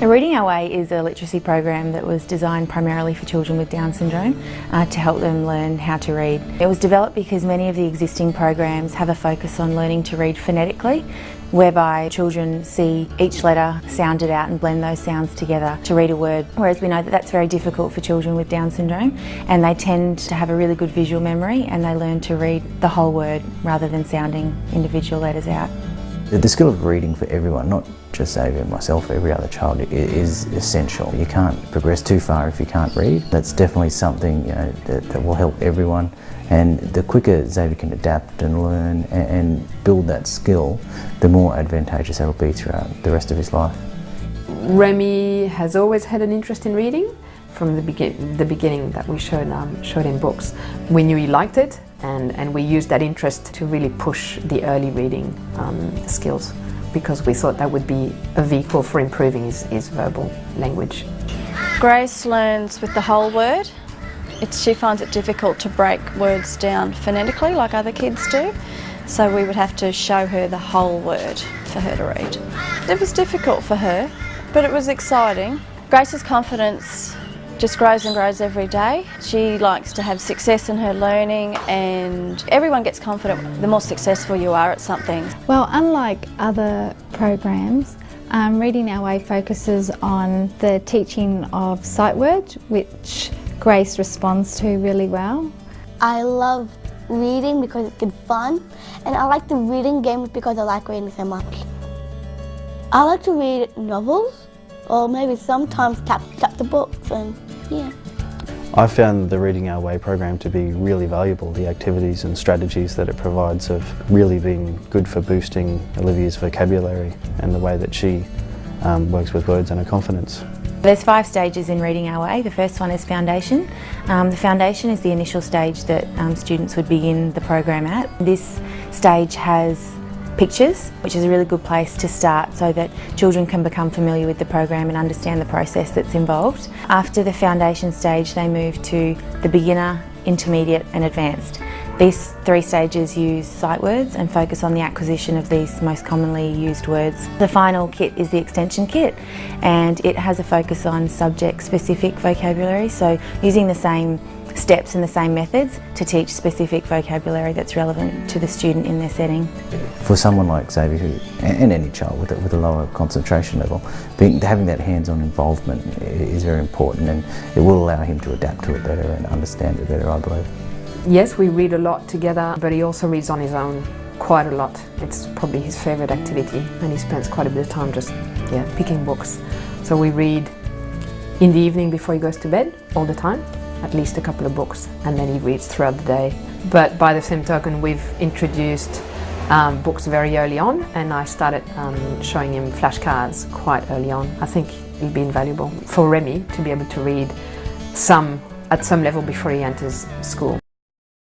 So Reading Our Way is a literacy program that was designed primarily for children with Down syndrome to help them learn how to read. It was developed because many of the existing programs have a focus on learning to read phonetically, whereby children see each letter sounded out and blend those sounds together to read a word, whereas we know that that's very difficult for children with Down syndrome, and they tend to have a really good visual memory and they learn to read the whole word rather than sounding individual letters out. The skill of reading for everyone, not just Xavier and myself, every other child, is essential. You can't progress too far if you can't read. That's definitely something that will help everyone, and the quicker Xavier can adapt and learn and build that skill, the more advantageous that will be throughout the rest of his life. Remy has always had an interest in reading. From the beginning that we showed in books. We knew he liked it, and we used that interest to really push the early reading skills, because we thought that would be a vehicle for improving his verbal language. Grace learns with the whole word. She finds it difficult to break words down phonetically like other kids do, so we would have to show her the whole word for her to read. It was difficult for her, but it was exciting. Grace's confidence just grows and grows every day. She likes to have success in her learning, and everyone gets confident the more successful you are at something. Well, unlike other programs, Reading Our Way focuses on the teaching of sight words, which Grace responds to really well. I love reading because it's good fun, and I like the reading games because I like reading so much. I like to read novels, or maybe sometimes chapter books, and yeah. I found the Reading Our Way program to be really valuable. The activities and strategies that it provides have really been good for boosting Olivia's vocabulary and the way that she works with words and her confidence. There's 5 stages in Reading Our Way. The first one is foundation. The foundation is the initial stage that students would begin the program at. This stage has pictures, which is a really good place to start so that children can become familiar with the program and understand the process that's involved. After the foundation stage, they move to the beginner, intermediate and advanced. These 3 stages use sight words and focus on the acquisition of these most commonly used words. The final kit is the extension kit, and it has a focus on subject-specific vocabulary, so using the same steps and the same methods to teach specific vocabulary that's relevant to the student in their setting. For someone like Xavier, and any child with a lower concentration level, having that hands-on involvement is very important, and it will allow him to adapt to it better and understand it better, I believe. Yes, we read a lot together, but he also reads on his own quite a lot. It's probably his favourite activity, and he spends quite a bit of time just picking books. So we read in the evening before he goes to bed all the time, at least a couple of books, and then he reads throughout the day. But by the same token, we've introduced books very early on, and I started showing him flashcards quite early on. I think it'll be invaluable for Remy to be able to read at some level before he enters school.